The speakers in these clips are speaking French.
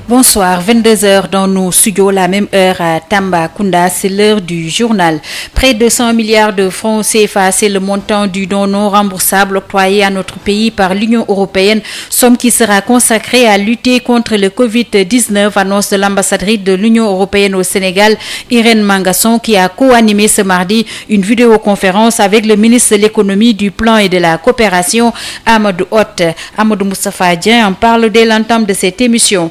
Bonsoir, 22h dans nos studios, la même heure à Tambacounda, c'est l'heure du journal. Près de 100 milliards de francs CFA, c'est le montant du don non remboursable octroyé à notre pays par l'Union européenne, somme qui sera consacrée à lutter contre le Covid-19, annonce de l'ambassadrice de l'Union européenne au Sénégal, Irène Mangasson, qui a co-animé ce mardi une vidéoconférence avec le ministre de l'économie, du plan et de la coopération, Amadou Hott. Amadou Moustapha Dieng en parle dès l'entame de cette édition.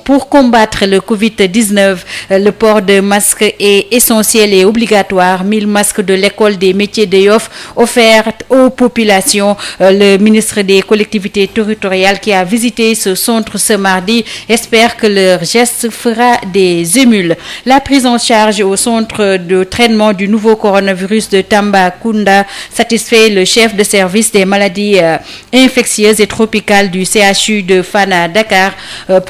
Pour combattre le Covid-19, le port de masques est essentiel et obligatoire. 1000 masques de l'école des métiers de Yoff offerts aux populations. Le ministre des collectivités territoriales qui a visité ce centre ce mardi espère que leur geste fera des émules. La prise en charge au centre de traitement du nouveau coronavirus de Tambacounda satisfait le chef de service des maladies infectieuses et tropicales du CHU de Fana Dakar.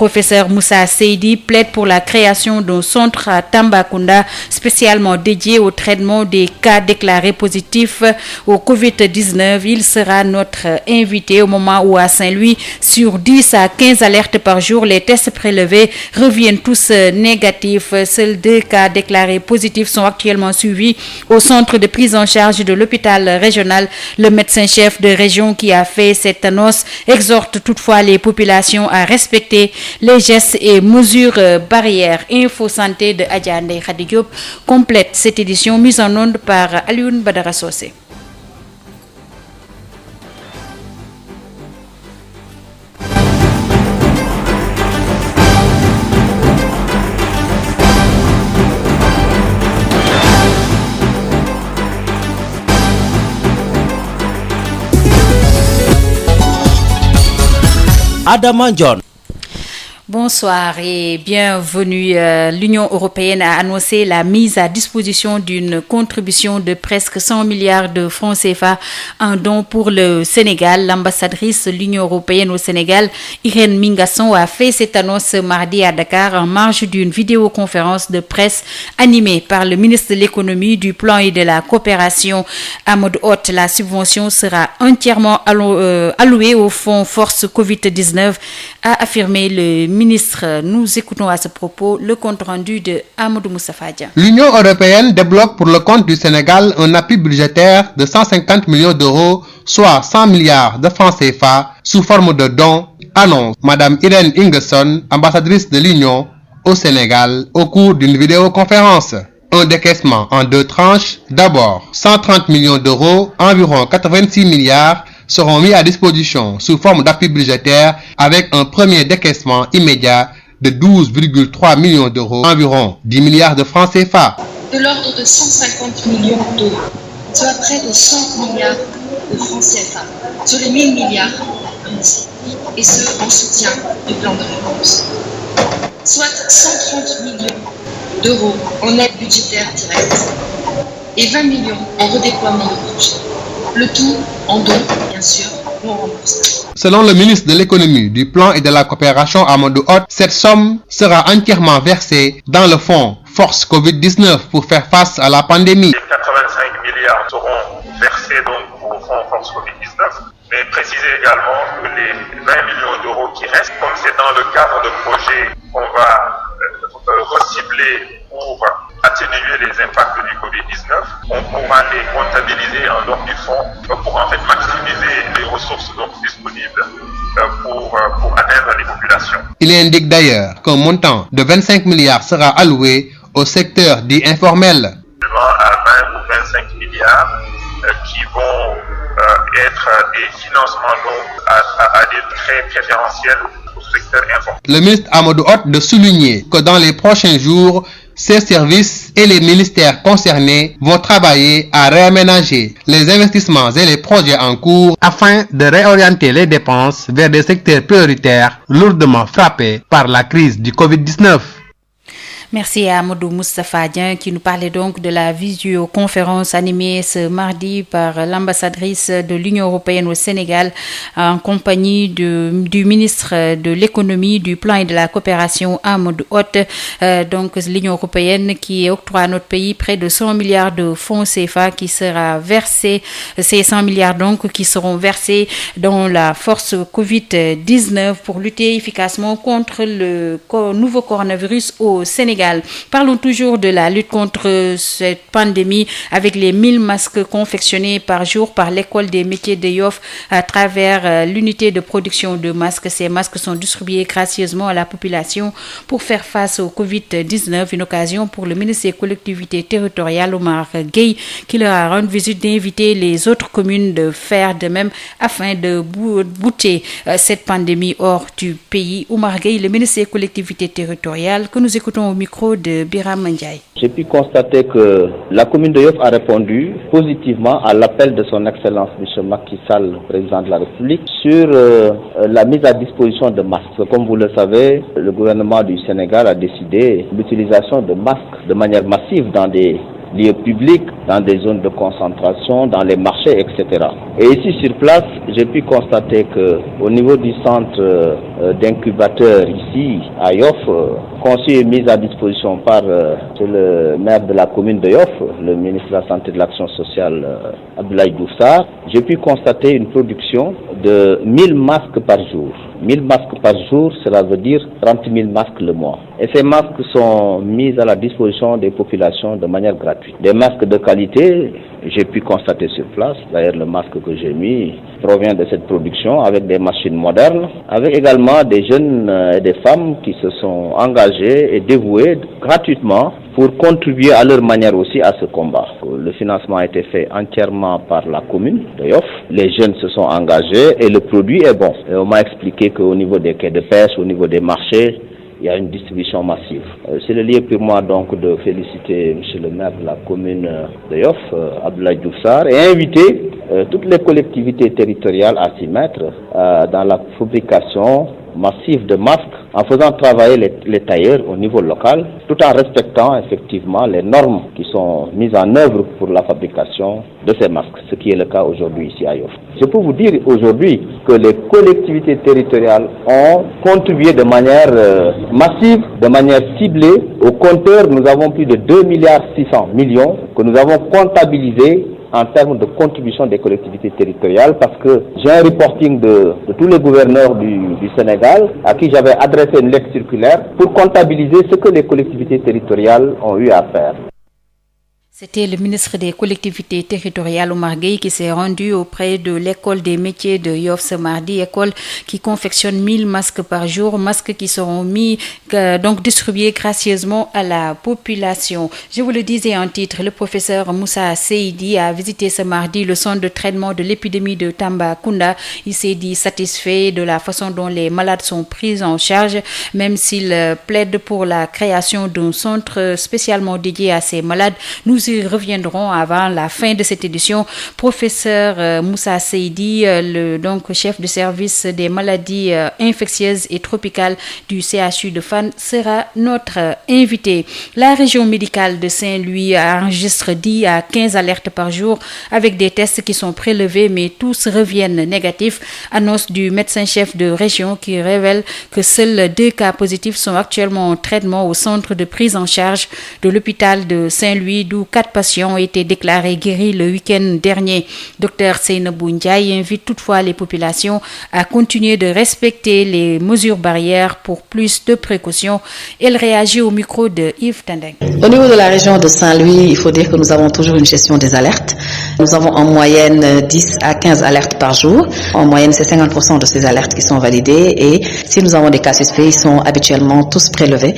Professeur Moussa Seydi plaide pour la création d'un centre à Tambacounda spécialement dédié au traitement des cas déclarés positifs au Covid-19. Il sera notre invité au moment où à Saint-Louis, sur 10 à 15 alertes par jour, les tests prélevés reviennent tous négatifs. Seuls 2 cas déclarés positifs sont actuellement suivis au centre de prise en charge de l'hôpital régional. Le médecin-chef de région qui a fait cette annonce exhorte toutefois les populations à respecter les gestes et mesures barrières. Info Santé de Adja Ndeye Khady Diop complète cette édition mise en onde par Alioune Badara Socé. Adama John. Bonsoir et bienvenue. L'Union européenne a annoncé la mise à disposition d'une contribution de presque 100 milliards de francs CFA en don pour le Sénégal. L'ambassadrice de l'Union européenne au Sénégal, Irène Mangasson, a fait cette annonce ce mardi à Dakar en marge d'une vidéoconférence de presse animée par le ministre de l'économie, du plan et de la coopération, Amadou Hott. La subvention sera entièrement allouée au fonds Force Covid-19, a affirmé le ministre. Nous écoutons à ce propos le compte rendu de Amadou Moustapha Dia. L'Union européenne débloque pour le compte du Sénégal un appui budgétaire de 150 millions d'euros, soit 100 milliards de francs CFA, sous forme de dons, annonce Madame Irène Mangasson, ambassadrice de l'Union au Sénégal, au cours d'une vidéoconférence. Un décaissement en 2 tranches. D'abord, 130 millions d'euros, environ 86 milliards, seront mis à disposition sous forme d'appui budgétaire avec un premier décaissement immédiat de 12,3 millions d'euros, environ 10 milliards de francs CFA. De l'ordre de 150 millions d'euros, soit près de 100 milliards de francs CFA sur les 1000 milliards annoncés, et ce en soutien du plan de réponse. Soit 130 millions d'euros en aide budgétaire directe et 20 millions en redéploiement de projets. Le tout en dons, bien sûr, non remboursables. Selon le ministre de l'économie, du plan et de la coopération Amadou Hott, cette somme sera entièrement versée dans le fonds Force Covid-19 pour faire face à la pandémie. 85 milliards seront versés donc au fonds Force Covid-19, mais préciser également que les 20 millions d'euros qui restent, comme c'est dans le cadre de projets qu'on va recibler pour atténuer les impacts du Covid-19, on pourra les comptabiliser en dehors du fonds pour en fait maximiser les ressources donc disponibles pour atteindre les populations. Il indique d'ailleurs qu'un montant de 25 milliards sera alloué au secteur dit informel. À 20 ou 25 milliards qui vont être des financements donc à des traits préférentiels au secteur informel. Le ministre Amadou Hott de souligner que dans les prochains jours, ces services et les ministères concernés vont travailler à réaménager les investissements et les projets en cours afin de réorienter les dépenses vers des secteurs prioritaires lourdement frappés par la crise du Covid-19. Merci à Amadou Moustapha Dieng qui nous parlait donc de la visioconférence animée ce mardi par l'ambassadrice de l'Union européenne au Sénégal en compagnie du ministre de l'économie, du plan et de la coopération Amadou Hott. Donc l'Union européenne qui octroie à notre pays près de 100 milliards de fonds CFA qui sera versé, ces 100 milliards donc qui seront versés dans la force Covid-19 pour lutter efficacement contre le nouveau coronavirus au Sénégal. Parlons toujours de la lutte contre cette pandémie avec les 1000 masques confectionnés par jour par l'école des métiers de Yoff à travers l'unité de production de masques. Ces masques sont distribués gracieusement à la population pour faire face au Covid-19. Une occasion pour le ministre des collectivités territoriales, Omar Gueye, qui leur a rendu visite d'inviter les autres communes de faire de même afin de bouter cette pandémie hors du pays. Omar Gueye, le ministre des collectivités territoriales, que nous écoutons au micro de Biram Ndiaye. J'ai pu constater que la commune de Yoff a répondu positivement à l'appel de son Excellence M. Macky Sall, président de la République, sur la mise à disposition de masques. Comme vous le savez, le gouvernement du Sénégal a décidé l'utilisation de masques de manière massive dans des lieux publics, dans des zones de concentration, dans les marchés, etc. Et ici sur place, j'ai pu constater que au niveau du centre d'incubateur ici à Yoff, conçu et mis à disposition par le maire de la commune de Yoff, le ministre de la Santé et de l'Action sociale Abdoulaye Diouf Sarr, j'ai pu constater une production de 1000 masques par jour. 1000 masques par jour, cela veut dire 30 000 masques le mois. Et ces masques sont mis à la disposition des populations de manière gratuite. Des masques de qualité, j'ai pu constater sur place. D'ailleurs, le masque que j'ai mis provient de cette production avec des machines modernes, avec également des jeunes et des femmes qui se sont engagés et dévoués gratuitement pour contribuer à leur manière aussi à ce combat. Le financement a été fait entièrement par la commune de Yoff. Les jeunes se sont engagés et le produit est bon. Et on m'a expliqué qu'au niveau des quais de pêche, au niveau des marchés, il y a une distribution massive. C'est le lieu pour moi donc de féliciter M. le maire de la commune de Yoff, Abdoulaye Diouf Sarr, et inviter toutes les collectivités territoriales à s'y mettre dans la fabrication massive de masques en faisant travailler les tailleurs au niveau local tout en respectant effectivement les normes qui sont mises en œuvre pour la fabrication de ces masques, ce qui est le cas aujourd'hui ici à Yoff. Je peux vous dire aujourd'hui que les collectivités territoriales ont contribué de manière massive, de manière ciblée. Au compteur, nous avons plus de 2,6 milliards que nous avons comptabilisés en termes de contribution des collectivités territoriales, parce que j'ai un reporting de tous les gouverneurs du Sénégal à qui j'avais adressé une lettre circulaire pour comptabiliser ce que les collectivités territoriales ont eu à faire. C'était le ministre des collectivités territoriales Omar Gueye qui s'est rendu auprès de l'école des métiers de Yoff ce mardi, école qui confectionne 1000 masques par jour, masques qui seront donc distribués gracieusement à la population. Je vous le disais en titre, le professeur Moussa Seydi a visité ce mardi le centre de traitement de l'épidémie de Tambacounda. Il s'est dit satisfait de la façon dont les malades sont pris en charge, même s'il plaide pour la création d'un centre spécialement dédié à ces malades. Nous y reviendrons avant la fin de cette édition. Professeur Moussa Seydi, le donc chef de service des maladies infectieuses et tropicales du CHU de Fann, sera notre invité. La région médicale de Saint-Louis enregistre 10 à 15 alertes par jour avec des tests qui sont prélevés mais tous reviennent négatifs. Annonce du médecin-chef de région qui révèle que seuls 2 cas positifs sont actuellement en traitement au centre de prise en charge de l'hôpital de Saint-Louis, d'où 4 patients ont été déclarés guéris le week-end dernier. Dr Seynabou Ndiaye invite toutefois les populations à continuer de respecter les mesures barrières pour plus de précautions. Elle réagit au micro de Yves Tendeng. Au niveau de la région de Saint-Louis, il faut dire que nous avons toujours une gestion des alertes. Nous avons en moyenne 10 à 15 alertes par jour. En moyenne, c'est 50% de ces alertes qui sont validées et si nous avons des cas suspects, ils sont habituellement tous prélevés.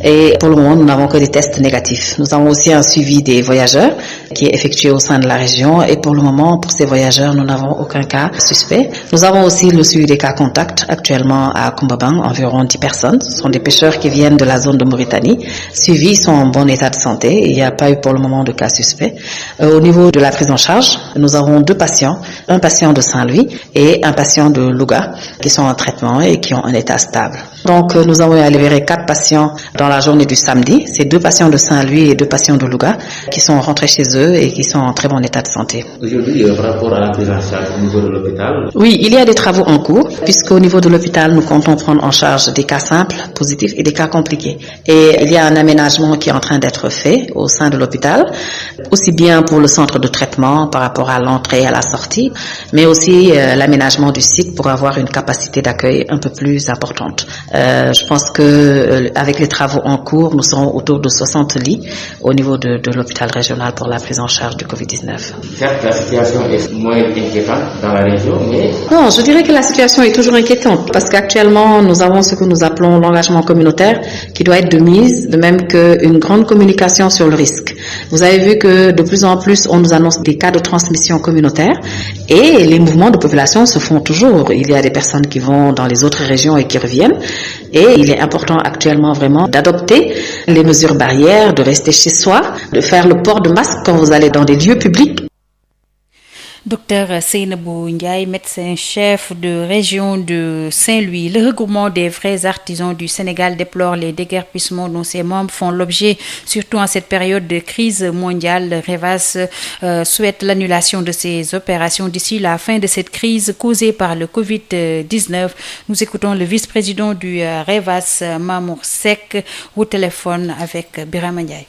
Et pour le moment, nous n'avons que des tests négatifs. Nous avons aussi un suivi des voyageurs qui est effectué au sein de la région et pour le moment, pour ces voyageurs, nous n'avons aucun cas suspect. Nous avons aussi le suivi des cas contacts actuellement à Kumbabang, environ 10 personnes. Ce sont des pêcheurs qui viennent de la zone de Mauritanie. Suivis, ils sont en bon état de santé. Il n'y a pas eu pour le moment de cas suspect. Au niveau de la prise en charge. Nous avons 2 patients, un patient de Saint-Louis et un patient de Louga qui sont en traitement et qui ont un état stable. Donc nous avons eu à libérer 4 patients dans la journée du samedi. C'est 2 patients de Saint-Louis et 2 patients de Louga qui sont rentrés chez eux et qui sont en très bon état de santé. Aujourd'hui, par rapport à la prise en charge au niveau de l'hôpital? Oui, il y a des travaux en cours puisqu'au niveau de l'hôpital, nous comptons prendre en charge des cas simples, positifs et des cas compliqués. Et il y a un aménagement qui est en train d'être fait au sein de l'hôpital, aussi bien pour le centre de traitement par rapport à l'entrée et à la sortie, mais aussi l'aménagement du site pour avoir une capacité d'accueil un peu plus importante. Je pense que avec les travaux en cours, nous serons autour de 60 lits au niveau de l'hôpital régional pour la prise en charge du Covid-19. Certes, la situation est moins inquiétante dans la région, mais... Non, je dirais que la situation est toujours inquiétante parce qu'actuellement, nous avons ce que nous appelons l'engagement communautaire qui doit être de mise, de même qu'une grande communication sur le risque. Vous avez vu que de plus en plus, on nous annonce des cas de transmission communautaire et les mouvements de population se font toujours. Il y a des personnes qui vont dans les autres régions et qui reviennent. Et il est important actuellement vraiment d'adopter les mesures barrières, de rester chez soi, de faire le port de masque quand vous allez dans des lieux publics. Docteur Seynabou Ndiaye, médecin-chef de région de Saint-Louis. Le regroupement des vrais artisans du Sénégal déplore les déguerpissements dont ses membres font l'objet, surtout en cette période de crise mondiale. Revas souhaite l'annulation de ces opérations d'ici la fin de cette crise causée par le Covid-19. Nous écoutons le vice-président du Revas, Mamour Seck, au téléphone avec Birama Ndiaye.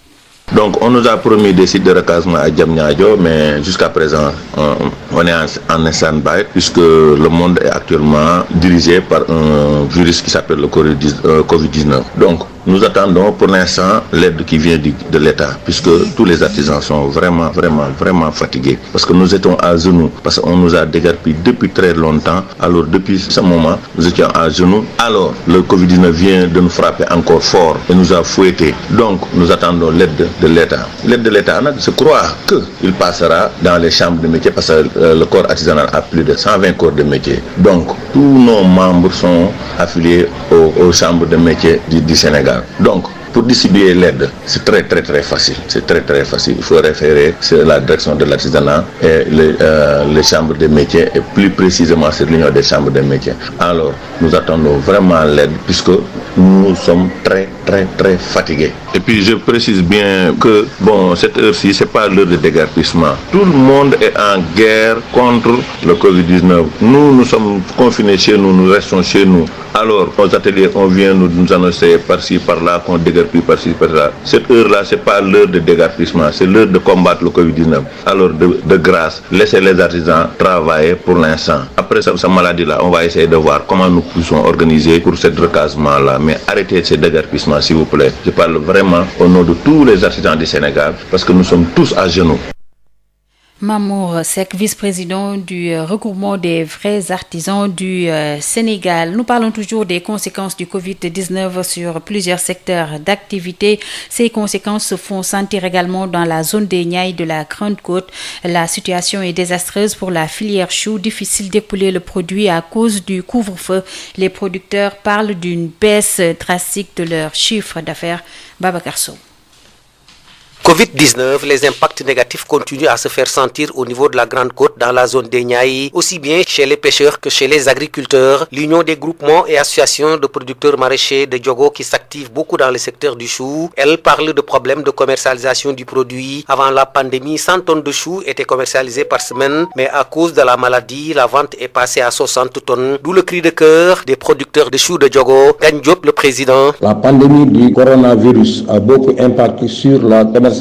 Donc on nous a promis des sites de recasement à Diamniadio, mais jusqu'à présent on est en stand-by puisque le monde est actuellement dirigé par un virus qui s'appelle le Covid-19. Donc nous attendons pour l'instant l'aide qui vient de l'État puisque tous les artisans sont vraiment fatigués parce que nous étions à genoux, parce qu'on nous a déguerpis depuis très longtemps. Alors depuis ce moment nous étions à genoux, alors le Covid-19 vient de nous frapper encore fort et nous a fouettés. Donc nous attendons l'aide de l'État. L'aide de l'État, je crois qu'il passera dans les chambres de métier parce que le corps artisanal a plus de 120 corps de métier. Donc tous nos membres sont affiliés aux chambres de métier du Sénégal. Donc pour distribuer l'aide, c'est très facile. C'est très facile. Il faut référer sur la direction de l'artisanat et les chambres de métiers et plus précisément sur l'union des chambres de métiers. Alors nous attendons vraiment l'aide puisque nous sommes très fatigués. Et puis je précise bien que cette heure-ci c'est pas l'heure de déguerpissement. Tout le monde est en guerre contre le Covid-19. Nous sommes confinés chez nous, nous restons chez nous. Alors aux ateliers on vient nous annoncer par-ci par-là qu'on déguerpit par-ci par-là. Cette heure-là c'est pas l'heure de déguerpissement, c'est l'heure de combattre le Covid-19. Alors de grâce, laissez les artisans travailler pour l'instant. Après cette maladie-là, on va essayer de voir comment nous pouvons organiser pour ce recasement-là. Mais arrêtez ces déguerpissements s'il vous plaît. Je parle vraiment au nom de tous les artisans du Sénégal parce que nous sommes tous à genoux. Mamour Seck, vice-président du regroupement des vrais artisans du Sénégal. Nous parlons toujours des conséquences du Covid-19 sur plusieurs secteurs d'activité. Ces conséquences se font sentir également dans la zone des Niayes de la Grande Côte. La situation est désastreuse pour la filière chou. Difficile d'écouler le produit à cause du couvre-feu. Les producteurs parlent d'une baisse drastique de leur chiffre d'affaires. Babacar Sow. Covid-19, les impacts négatifs continuent à se faire sentir au niveau de la Grande Côte dans la zone des Niayes, aussi bien chez les pêcheurs que chez les agriculteurs. L'Union des groupements et associations de producteurs maraîchers de Diogo qui s'activent beaucoup dans le secteur du chou, elle parle de problèmes de commercialisation du produit. Avant la pandémie, 100 tonnes de choux étaient commercialisées par semaine, mais à cause de la maladie, la vente est passée à 60 tonnes. D'où le cri de cœur des producteurs de choux de Diogo. Gagne Diop, le président. La pandémie du coronavirus a beaucoup impacté sur la commercialisation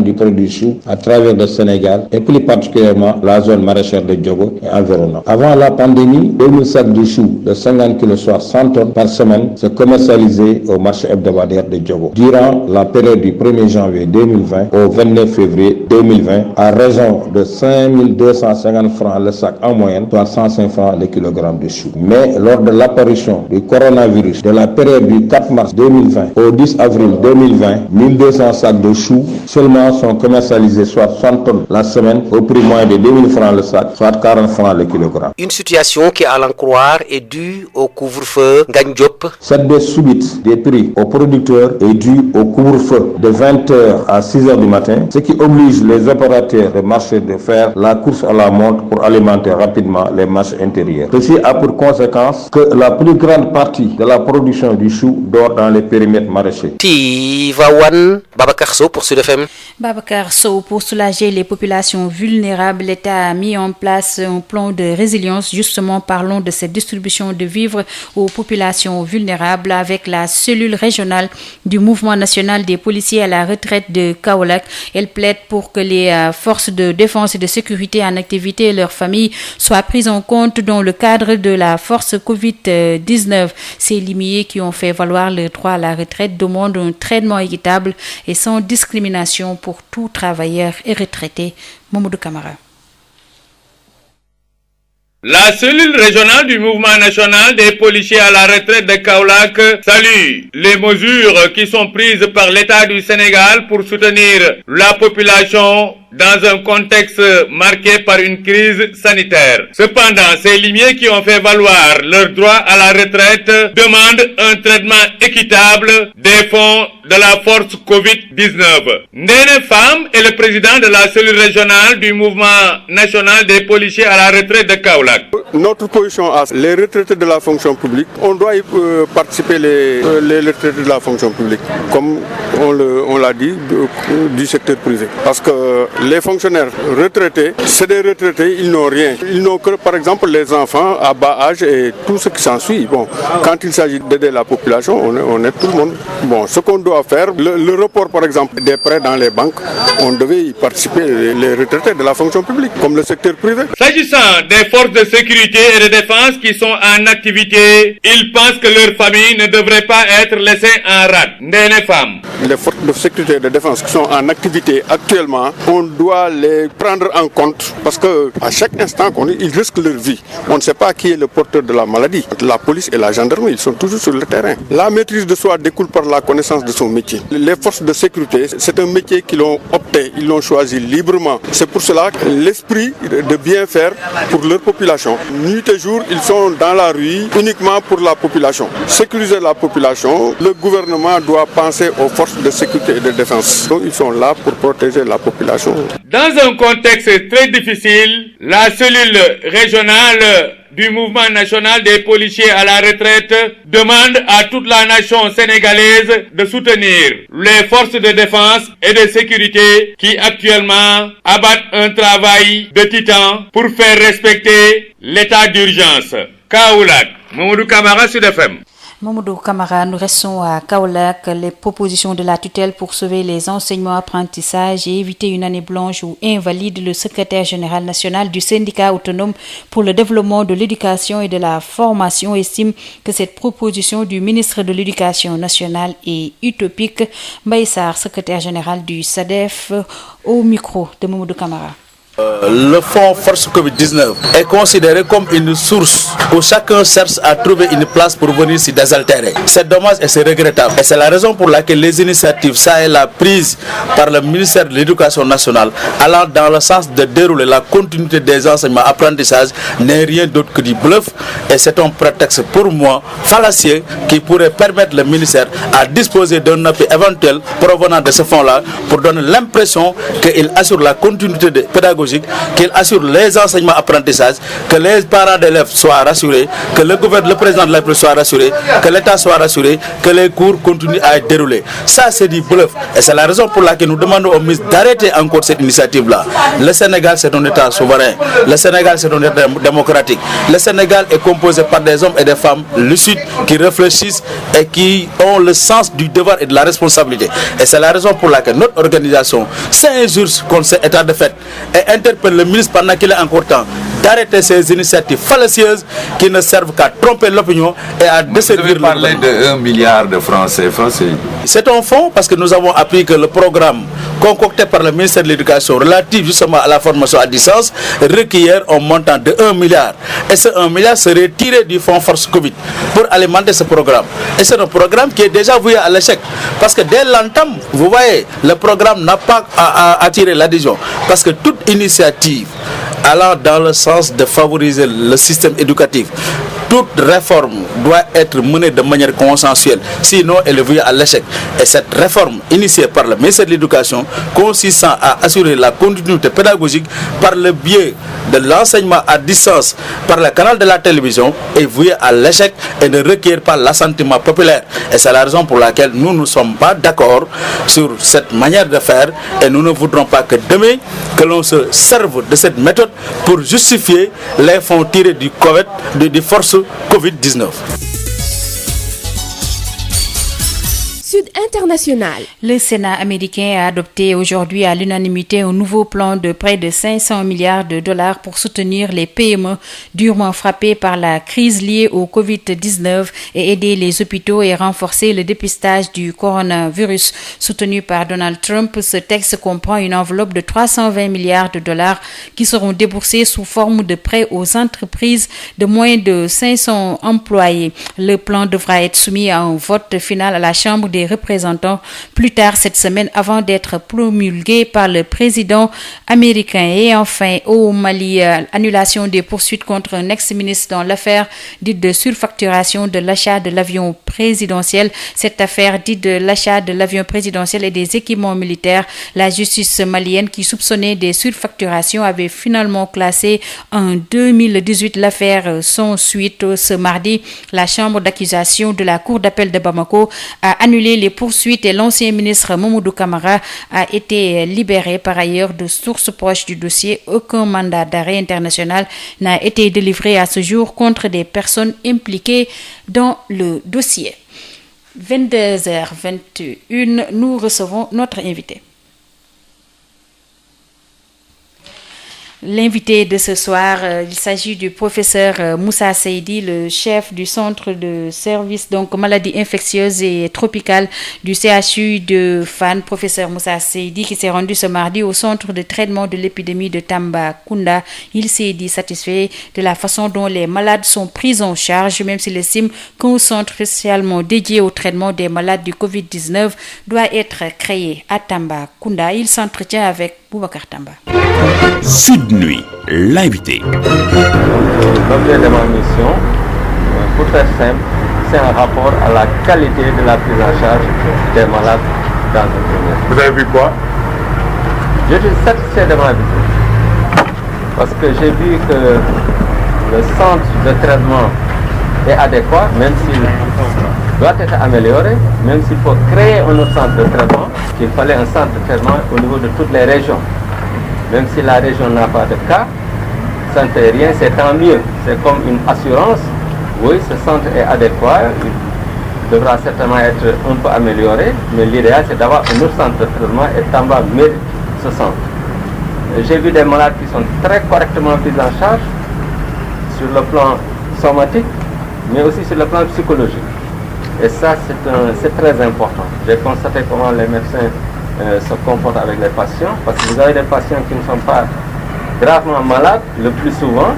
du produit chou à travers le Sénégal et plus particulièrement la zone maraîchère de Diogo et environnant. Avant la pandémie, 2000 sacs de choux de 50 kg soit 100 tonnes par semaine se commercialisaient au marché hebdomadaire de Diogo. Durant la période du 1er janvier 2020 au 29 février 2020, à raison de 5250 francs le sac en moyenne, soit 105 francs le kilogramme de choux. Mais lors de l'apparition du coronavirus de la période du 4 mars 2020 au 10 avril 2020, 1200 sacs de choux seulement sont commercialisés soit 60 tonnes la semaine au prix moyen de 2000 francs le sac, soit 40 francs le kilogramme. Une situation qui, à l'en croire, est due au couvre-feu. Ngagne Diop. Cette baisse subite des prix aux producteurs est due au couvre-feu de 20h à 6h du matin, ce qui oblige les opérateurs de marché de faire la course à la montre pour alimenter rapidement les marchés intérieurs. Ceci a pour conséquence que la plus grande partie de la production du chou dort dans les périmètres maraîchers. Tivaouane, Babacar Sow pour Sud FM. Babacar Sow, pour soulager les populations vulnérables, l'État a mis en place un plan de résilience. Justement, parlons de cette distribution de vivres aux populations vulnérables avec la cellule régionale du mouvement national des policiers à la retraite de Kaolack. Elle plaide pour que les forces de défense et de sécurité en activité et leurs familles soient prises en compte dans le cadre de la force Covid-19. Ces limiers qui ont fait valoir le droit à la retraite demandent un traitement équitable et sans discrimination pour tout travailleur et retraité. Mamadou Camara. La cellule régionale du mouvement national des policiers à la retraite de Kaolack salue les mesures qui sont prises par l'État du Sénégal pour soutenir la population dans un contexte marqué par une crise sanitaire. Cependant, ces limiers qui ont fait valoir leur droit à la retraite demandent un traitement équitable des fonds de la force Covid-19. Ndene Fam est le président de la cellule régionale du mouvement national des policiers à la retraite de Kaolack. Notre position à les retraités de la fonction publique, on doit y participer les retraités de la fonction publique, comme on l'a dit, du secteur privé. Parce que les fonctionnaires retraités, c'est des retraités, ils n'ont rien. Ils n'ont que, par exemple, les enfants à bas âge et tout ce qui s'ensuit. Bon, quand il s'agit d'aider la population, on aide tout le monde. Bon, ce qu'on doit faire, le report, par exemple, des prêts dans les banques, on devait y participer les retraités de la fonction publique, comme le secteur privé. S'agissant des forces de sécurité et de défense qui sont en activité, ils pensent que leur famille ne devrait pas être laissée en rade. Ndene Fam. Les forces de sécurité et de défense qui sont en activité actuellement, on doit les prendre en compte parce que à chaque instant ils risquent leur vie. On ne sait pas qui est le porteur de la maladie. La police et la gendarmerie, ils sont toujours sur le terrain. La maîtrise de soi découle par la connaissance de son métier. Les forces de sécurité, c'est un métier qu'ils ont opté, ils l'ont choisi librement. C'est pour cela que l'esprit de bien faire pour leur population. Nuit et jour, ils sont dans la rue uniquement pour la population. Sécuriser la population, le gouvernement doit penser aux forces de sécurité et de défense. Donc ils sont là pour protéger la population. Dans un contexte très difficile, la cellule régionale du mouvement national des policiers à la retraite demande à toute la nation sénégalaise de soutenir les forces de défense et de sécurité qui actuellement abattent un travail de titan pour faire respecter l'état d'urgence. Kaolack, Mamadou Camara, Sud FM. Mamadou Camara, nous restons à Kaolack. Les propositions de la tutelle pour sauver les enseignements apprentissages et éviter une année blanche ou invalide. Le secrétaire général national du syndicat autonome pour le développement de l'éducation et de la formation estime que cette proposition du ministre de l'Éducation nationale est utopique. Mbaye Sarr, secrétaire général du SADEF, au micro de Mamadou Camara. Le fonds Force Covid-19 est considéré comme une source où chacun cherche à trouver une place pour venir s'y désaltérer. C'est dommage et c'est regrettable. Et c'est la raison pour laquelle les initiatives, ça est la prise par le ministère de l'Éducation nationale, allant dans le sens de dérouler la continuité des enseignements apprentissages, n'est rien d'autre que du bluff. Et c'est un prétexte pour moi fallacieux qui pourrait permettre le ministère à disposer d'un appui éventuel provenant de ce fonds-là pour donner l'impression qu'il assure la continuité pédagogique, qu'il assure les enseignements apprentissages, que les parents d'élèves soient rassurés, que le président de la République soit rassuré, que l'État soit rassuré, que les cours continuent à être déroulés. Ça, c'est du bluff. Et c'est la raison pour laquelle nous demandons au ministre d'arrêter encore cette initiative-là. Le Sénégal, c'est un État souverain. Le Sénégal, c'est un État démocratique. Le Sénégal est composé par des hommes et des femmes lucides qui réfléchissent et qui ont le sens du devoir et de la responsabilité. Et c'est la raison pour laquelle notre organisation s'injure contre cet état de fait et interpelle le ministre pendant qu'il est encore temps d'arrêter ces initiatives fallacieuses qui ne servent qu'à tromper l'opinion et à desservir. Vous avez parlé de 1 milliard de francs CFA. C'est un fonds parce que nous avons appris que le programme concocté par le ministère de l'Éducation relatif justement à la formation à distance requiert un montant de 1 milliard. Et ce 1 milliard serait tiré du fonds Force Covid pour alimenter ce programme. Et c'est un programme qui est déjà voué à l'échec. Parce que dès l'entame, vous voyez, le programme n'a pas attiré l'adhésion. Parce que toute initiative allant dans le sens de favoriser le système éducatif, toute réforme doit être menée de manière consensuelle, sinon elle est vouée à l'échec. Et cette réforme initiée par le ministère de l'Éducation, consistant à assurer la continuité pédagogique par le biais de l'enseignement à distance par le canal de la télévision, est vouée à l'échec et ne requiert pas l'assentiment populaire. Et c'est la raison pour laquelle nous ne sommes pas d'accord sur cette manière de faire et nous ne voudrons pas que demain, que l'on se serve de cette méthode pour justifier les fonds tirés du COVID, des forces Covid-19. Sud International. Le Sénat américain a adopté aujourd'hui à l'unanimité un nouveau plan de près de 500 milliards de dollars pour soutenir les PME durement frappés par la crise liée au Covid-19 et aider les hôpitaux et renforcer le dépistage du coronavirus. Soutenu par Donald Trump, ce texte comprend une enveloppe de 320 milliards de dollars qui seront déboursés sous forme de prêts aux entreprises de moins de 500 employés. Le plan devra être soumis à un vote final à la Chambre des représentants plus tard cette semaine avant d'être promulgué par le président américain. Et enfin, au Mali, annulation des poursuites contre un ex-ministre dans l'affaire dite de surfacturation de l'achat de l'avion présidentiel. Cette affaire dite de l'achat de l'avion présidentiel et des équipements militaires, la justice malienne qui soupçonnait des surfacturations avait finalement classé en 2018 l'affaire sans suite. Ce mardi, la chambre d'accusation de la cour d'appel de Bamako a annulé les poursuites et l'ancien ministre Mamadou Camara a été libéré. Par ailleurs, de sources proches du dossier, aucun mandat d'arrêt international n'a été délivré à ce jour contre des personnes impliquées dans le dossier. 22h21, nous recevons notre invité. L'invité de ce soir, il s'agit du professeur Moussa Seydi, le chef du centre de service donc maladies infectieuses et tropicales du CHU de Fann. Professeur Moussa Seydi qui s'est rendu ce mardi au centre de traitement de l'épidémie de Tambacounda. Il s'est dit satisfait de la façon dont les malades sont pris en charge, même s'il estime qu'un centre spécialement dédié au traitement des malades du Covid-19 doit être créé à Tambacounda. Il s'entretient avec Boubacar Tamba. Sud Nuit, l'invité. L'objet de ma mission, pour faire simple, c'est un rapport à la qualité de la prise en charge des malades dans notre pays. Vous avez vu quoi? Je suis satisfait de ma visite parce que j'ai vu que le centre de traitement est adéquat, même s'il doit être amélioré, même s'il faut créer un autre centre de traitement, qu'il fallait un centre de traitement au niveau de toutes les régions. Même si la région n'a pas de cas, ça ne fait rien, c'est tant mieux. C'est comme une assurance. Oui, ce centre est adéquat, il devra certainement être un peu amélioré, mais l'idéal c'est d'avoir un autre centre de traitement et Tamba mérite ce centre. J'ai vu des malades qui sont très correctement pris en charge sur le plan somatique, mais aussi sur le plan psychologique. Et ça, c'est très important. J'ai constaté comment les médecins se comportent avec les patients, parce que vous avez des patients qui ne sont pas gravement malades, le plus souvent,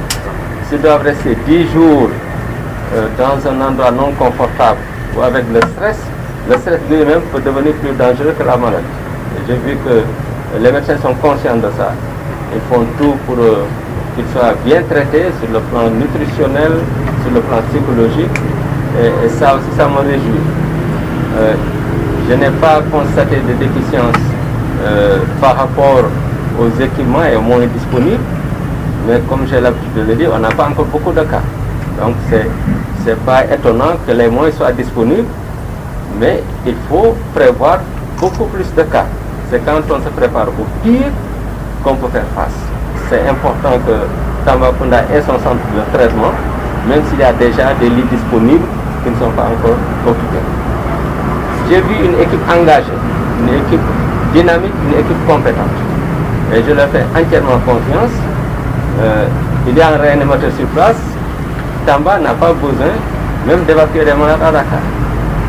s'ils doivent rester 10 jours dans un endroit non confortable ou avec le stress lui-même peut devenir plus dangereux que la maladie. Et j'ai vu que les médecins sont conscients de ça. Ils font tout pour qu'ils soient bien traités sur le plan nutritionnel, sur le plan psychologique, et ça aussi, ça me réjouit. Je n'ai pas constaté de déficience par rapport aux équipements et aux moyens disponibles, mais comme j'ai l'habitude de le dire, on n'a pas encore beaucoup de cas. Donc c'est pas étonnant que les moyens soient disponibles, mais il faut prévoir beaucoup plus de cas. C'est quand on se prépare au pire qu'on peut faire face. C'est important que Tambacounda ait son centre de traitement, même s'il y a déjà des lits disponibles qui ne sont pas encore occupés. J'ai vu une équipe engagée, une équipe dynamique, une équipe compétente. Et je leur fais entièrement confiance. il y a un réanimateur sur place, Tamba n'a pas besoin même d'évacuer les malades à Dakar.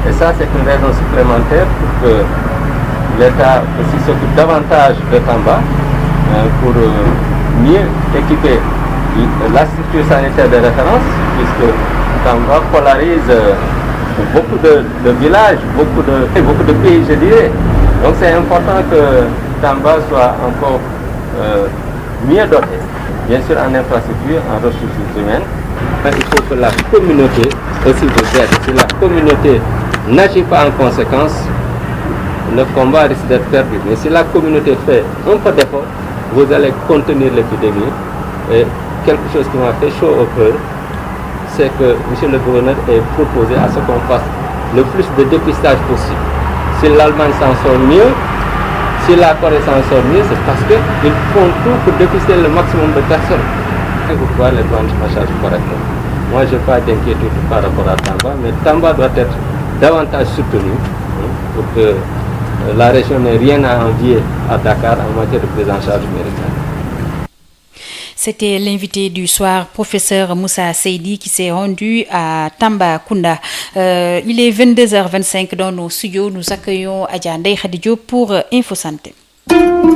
Et ça, c'est une raison supplémentaire pour que l'État aussi s'occupe davantage de Tamba pour mieux équiper la structure sanitaire de référence, puisque Tamba polarise beaucoup de villages, beaucoup de pays, je dirais. Donc c'est important que Tamba soit encore mieux doté, bien sûr en infrastructure, en ressources humaines. Mais il faut que la communauté aussi vous aide. Si la communauté n'agit pas en conséquence, le combat risque d'être perdu. Mais si la communauté fait un peu d'effort, vous allez contenir l'épidémie. Et quelque chose qui m'a fait chaud au cœur, c'est que M. le gouverneur est proposé à ce qu'on fasse le plus de dépistage possible. Si l'Allemagne s'en sort mieux, si la Corée s'en sort mieux, c'est parce qu'ils font tout pour dépister le maximum de personnes. Et vous pouvez les prendre en charge correctement. Moi, je n'ai pas d'inquiétude par rapport à Tamba, mais Tamba doit être davantage soutenu pour que la région n'ait rien à envier à Dakar en matière de prise en charge médicale. C'était l'invité du soir, professeur Moussa Seydi, qui s'est rendu à Tambacounda. Il est 22h25 dans nos studios. Nous accueillons Adja Ndeye Khady Diop pour Info Santé.